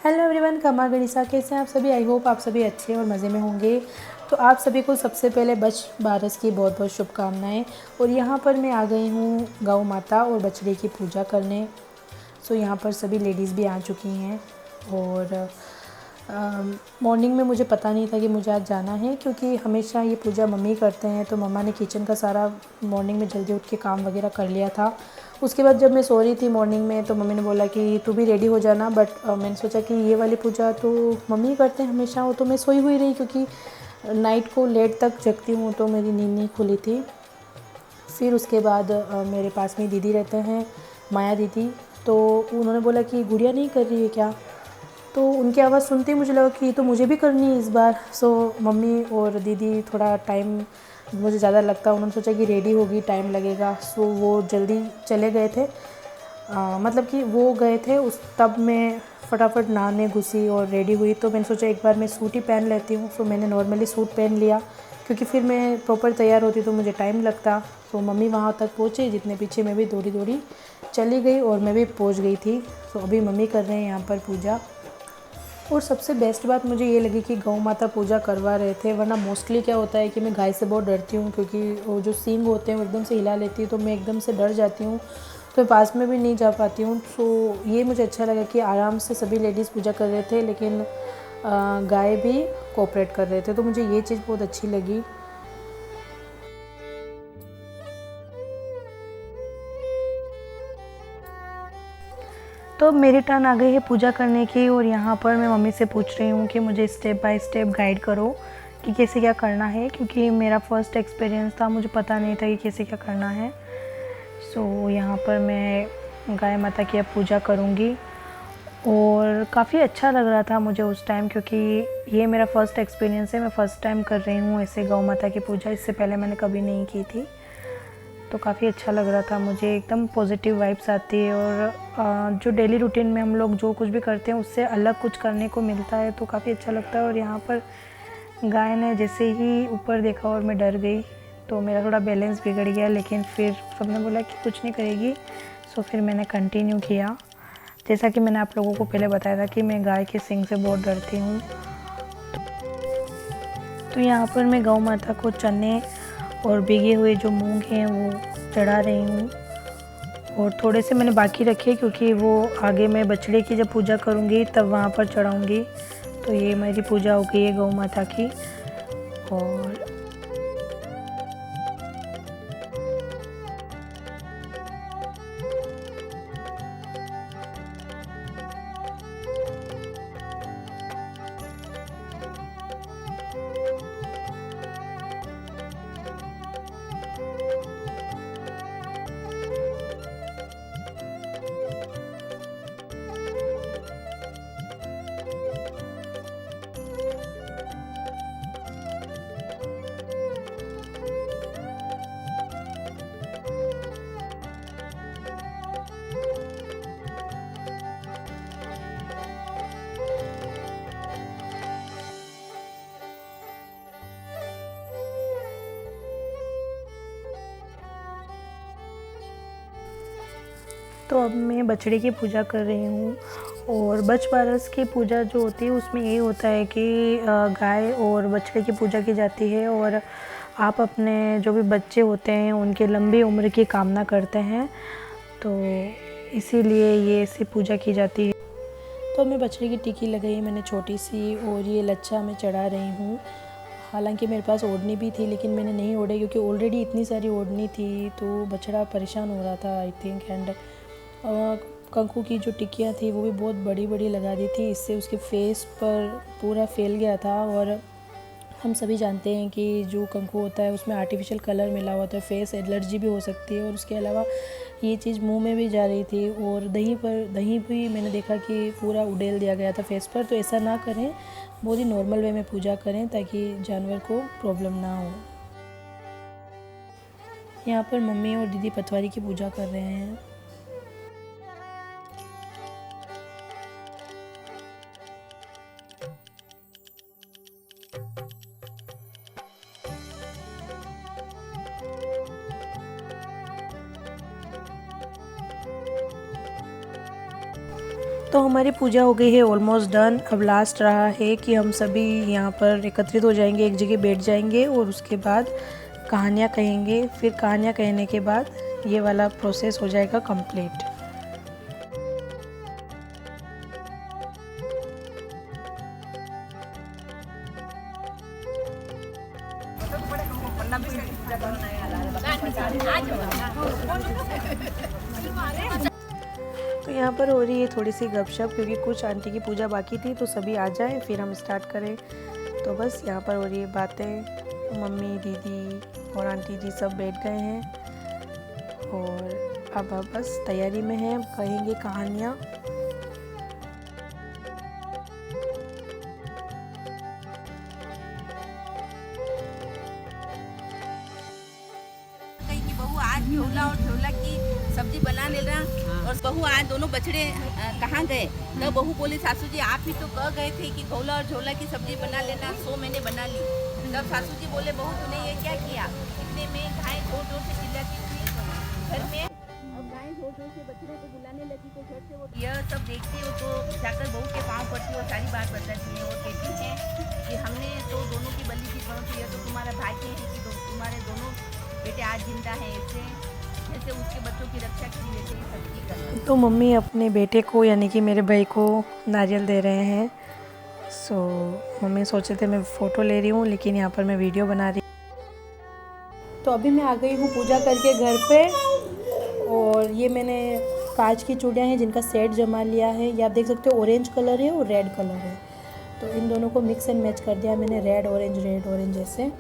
Hello everyone, खमा गणिसा, कैसे हैं आप सभी। आई होप आप सभी अच्छे और मज़े में होंगे। तो आप सभी को सबसे पहले बच बारस की बहुत बहुत शुभकामनाएं। और यहाँ पर मैं आ गई हूँ गौ माता और बछड़े की पूजा करने। सो यहाँ पर सभी लेडीज़ भी आ चुकी हैं। और मॉर्निंग में मुझे पता नहीं था कि मुझे आज जाना है, क्योंकि हमेशा ये पूजा मम्मी करते हैं। तो मम्मा ने किचन का सारा मॉर्निंग में जल्दी उठ के काम वगैरह कर लिया था। उसके बाद जब मैं सो रही थी मॉर्निंग में, तो मम्मी ने बोला कि तू भी रेडी हो जाना। बट मैंने सोचा कि ये वाली पूजा तो मम्मी करते हैं हमेशा। वो तो मैं सोई हुई रही, क्योंकि नाइट को लेट तक जगती हूँ, तो मेरी नींद नहीं खुली थी। फिर उसके बाद मेरे पास में दीदी रहते हैं, माया दीदी। तो उन्होंने बोला कि गुड़िया नहीं कर रही है क्या। तो उनकी आवाज़ सुनते ही मुझे लगा कि तो मुझे भी करनी है इस बार। सो मम्मी और दीदी थोड़ा टाइम मुझे ज़्यादा लगता, उन्होंने सोचा कि रेडी होगी, टाइम लगेगा। सो वो जल्दी चले गए थे। मतलब कि वो गए थे उस तब मैं फटाफट नहाने घुसी और रेडी हुई। तो मैंने सोचा एक बार मैं सूट ही पहन लेती हूँ। सो मैंने नॉर्मली सूट पहन लिया, क्योंकि फिर मैं प्रॉपर तैयार होती तो मुझे टाइम लगता। तो मम्मी वहाँ तक पहुँचे, जितने पीछे मैं भी दौड़ी दौड़ी चली गई और मैं भी पहुँच गई थी। तो अभी मम्मी कर रहे हैं यहाँ पर पूजा। और सबसे बेस्ट बात मुझे ये लगी कि गौ माता पूजा करवा रहे थे। वरना मोस्टली क्या होता है कि मैं गाय से बहुत डरती हूँ, क्योंकि वो जो सींग होते हैं वो एकदम से हिला लेती है, तो मैं एकदम से डर जाती हूँ, तो पास में भी नहीं जा पाती हूँ। तो ये मुझे अच्छा लगा कि आराम से सभी लेडीज़ पूजा कर रहे थे, लेकिन गाय भी कोऑपरेट कर रहे थे। तो मुझे ये चीज़ बहुत अच्छी लगी। तो अब मेरी टर्न आ गई है पूजा करने की। और यहाँ पर मैं मम्मी से पूछ रही हूँ कि मुझे स्टेप बाय स्टेप गाइड करो कि कैसे क्या करना है, क्योंकि मेरा फर्स्ट एक्सपीरियंस था, मुझे पता नहीं था कि कैसे क्या करना है। सो यहाँ पर मैं गाय माता की अब पूजा करूँगी। और काफ़ी अच्छा लग रहा था मुझे उस टाइम, क्योंकि ये मेरा फ़र्स्ट एक्सपीरियंस है। मैं फ़र्स्ट टाइम कर रही हूँ ऐसे गौ माता की पूजा, इससे पहले मैंने कभी नहीं की थी। तो काफ़ी अच्छा लग रहा था मुझे, एकदम पॉजिटिव वाइब्स आती है। और जो डेली रूटीन में हम लोग जो कुछ भी करते हैं उससे अलग कुछ करने को मिलता है, तो काफ़ी अच्छा लगता है। और यहाँ पर गाय ने जैसे ही ऊपर देखा और मैं डर गई, तो मेरा थोड़ा बैलेंस बिगड़ गया। लेकिन फिर सबने बोला कि कुछ नहीं करेगी, सो फिर मैंने कंटिन्यू किया। जैसा कि मैंने आप लोगों को पहले बताया था कि मैं गाय के सींग से बहुत डरती हूँ। तो यहाँ पर मैं गौ माता को चने और भीगे हुए जो मूंग हैं वो चढ़ा रही हूँ। और थोड़े से मैंने बाकी रखे, क्योंकि वो आगे मैं बछड़े की जब पूजा करूँगी तब वहाँ पर चढ़ाऊँगी। तो ये मेरी पूजा हो गई है गौ माता की। और तो अब मैं बछड़े की पूजा कर रही हूँ। और बछ बारस की पूजा जो होती है उसमें यही होता है कि गाय और बछड़े की पूजा की जाती है। और आप अपने जो भी बच्चे होते हैं उनके लंबी उम्र की कामना करते हैं, तो इसीलिए ये ऐसी पूजा की जाती है। तो मैं बछड़े की टिक्की लगाई मैंने छोटी सी, और ये लच्छा मैं चढ़ा रही हूँ। हालांकि मेरे पास ओढ़नी भी थी, लेकिन मैंने नहीं ओढ़े, क्योंकि ऑलरेडी इतनी सारी ओढ़नी थी, तो बछड़ा परेशान हो रहा था आई थिंक। एंड कंकु की जो टिक्कियाँ थी वो भी बहुत बड़ी बड़ी लगा दी थी, इससे उसके फेस पर पूरा फैल गया था। और हम सभी जानते हैं कि जो कंकु होता है उसमें आर्टिफिशियल कलर मिला हुआ होता है, फेस एलर्जी भी हो सकती है। और उसके अलावा ये चीज़ मुंह में भी जा रही थी। और दही भी मैंने देखा कि पूरा उड़ेल दिया गया था फेस पर। तो ऐसा ना करें, बहुत ही नॉर्मल वे में पूजा करें, ताकि जानवर को प्रॉब्लम ना हो। यहाँ पर मम्मी और दीदी पटवारी की पूजा कर रहे हैं। तो तो हमारी पूजा हो गई है ऑलमोस्ट डन। अब लास्ट रहा है कि हम सभी यहाँ पर एकत्रित हो जाएंगे, एक जगह बैठ जाएंगे और उसके बाद कहानियाँ कहेंगे। फिर कहानियाँ कहने के बाद ये वाला प्रोसेस हो जाएगा कंप्लीट। तो यहाँ पर हो रही है थोड़ी सी गपशप, क्योंकि कुछ आंटी की पूजा बाकी थी, तो सभी आ जाएं फिर हम स्टार्ट करें। तो बस यहाँ पर हो रही है बातें। मम्मी, दीदी और आंटी जी सब बैठ गए हैं और अब बस तैयारी में हैं, कहेंगे कहानियाँ। ढोला और ढोला की सब्जी बना ले रहा और बहू आज दोनों बछड़े कहाँ गए। तब बहू बोली सासू जी आप ही तो कह गए थे कि घोला और झोला की सब्जी बना लेना, सो मैंने बना ली। तब सासू जी बोले बहू तूने ये क्या किया। इतने में गाय जोर जोर से चिल्लाती थी घर में, और गाय जोर जोर से बछड़े को बुलाने लगी तो घर से वो यह सब देखती हो तो जाकर बहू के पाँव पड़ती और सारी बात बताती है और कहती है कि हमने तो दोनों की बलि की गौ की, तो तुम्हारा भाग्य है कि तुम्हारे दोनों बेटे आज जिंदा हैं। ऐसे जैसे उसके बच्चों की रक्षा की वैसे ही सबकी करना। तो मम्मी अपने बेटे को यानी कि मेरे भाई को नारियल दे रहे हैं। मम्मी सोचे थे मैं फ़ोटो ले रही हूँ, लेकिन यहाँ पर मैं वीडियो बना रही हूँ। तो अभी मैं आ गई हूँ पूजा करके घर पे, और ये मैंने कांच की चूड़ियाँ हैं जिनका सेट जमा लिया है। ये आप देख सकते हो ऑरेंज कलर है और रेड कलर है, तो इन दोनों को मिक्स एंड मैच कर दिया मैंने, रेड ऑरेंज ऐसे।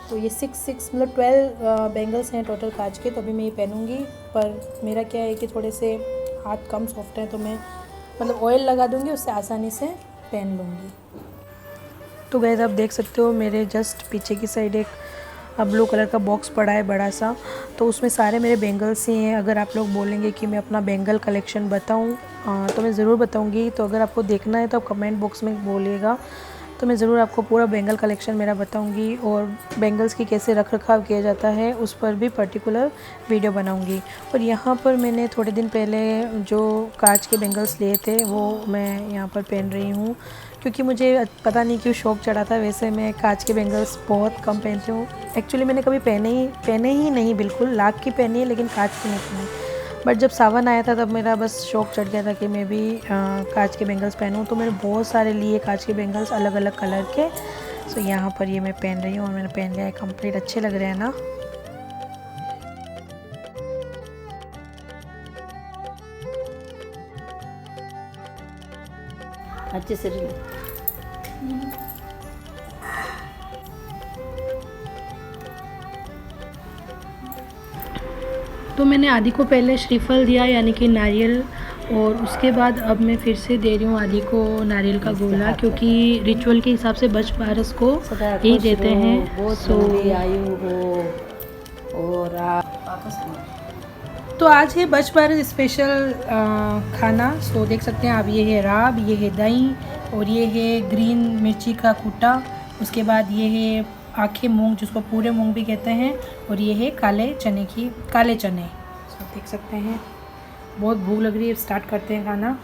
तो ये 6 मतलब 12 बैंगल्स हैं टोटल कांच के। तो अभी मैं ये पहनूंगी, पर मेरा क्या है कि थोड़े से हाथ कम सॉफ्ट हैं, तो मैं मतलब ऑयल लगा दूंगी, उससे आसानी से पहन लूँगी। तो गाइस आप देख सकते हो मेरे जस्ट पीछे की साइड एक ब्लू कलर का बॉक्स पड़ा है बड़ा सा, तो उसमें सारे मेरे बैंगल्स ही हैं। अगर आप लोग बोलेंगे कि मैं अपना बैंगल कलेक्शन बताऊं तो मैं ज़रूर बताऊंगी। तो अगर आपको देखना है तो आप कमेंट बॉक्स में बोलिएगा, तो मैं ज़रूर आपको पूरा बेंगल कलेक्शन मेरा बताऊंगी, और बेंगल्स की कैसे रख रखाव किया जाता है उस पर भी पर्टिकुलर वीडियो बनाऊंगी। और यहाँ पर मैंने थोड़े दिन पहले जो कांच के बेंगल्स लिए थे वो मैं यहाँ पर पहन रही हूँ, क्योंकि मुझे पता नहीं क्यों शौक़ चढ़ा था। वैसे मैं कांच के बेंगल्स बहुत कम पहनती हूँ, एक्चुअली मैंने कभी पहने ही नहीं, बिल्कुल लाख की पहनी है लेकिन कांच की नहीं पहनी। बट जब सावन आया था तब मेरा बस शौक़ चढ़ गया था कि मैं भी कांच के बेंगल्स पहनूं। तो मैंने बहुत सारे लिए कांच के बेंगल्स अलग अलग कलर के। सो यहाँ पर ये मैं पहन रही हूँ और मैंने पहन लिया है कंप्लीट। अच्छे लग रहे हैं ना। अच्छे से तो मैंने आदि को पहले श्रीफल दिया यानी कि नारियल, और उसके बाद अब मैं फिर से दे रही हूँ आदि को नारियल का गोला, क्योंकि रिचुअल के हिसाब से बच बारस को यही देते हैं। सो आयु हो और तो आज है बच बारस स्पेशल खाना। सो देख सकते हैं आप, ये है राब, ये है दही, और ये है ग्रीन मिर्ची का कूटा। उसके बाद ये है आखे मूंग, जिसको पूरे मूंग भी कहते हैं, और ये है काले चने। सो देख सकते हैं बहुत भूख लग रही है, स्टार्ट करते हैं खाना।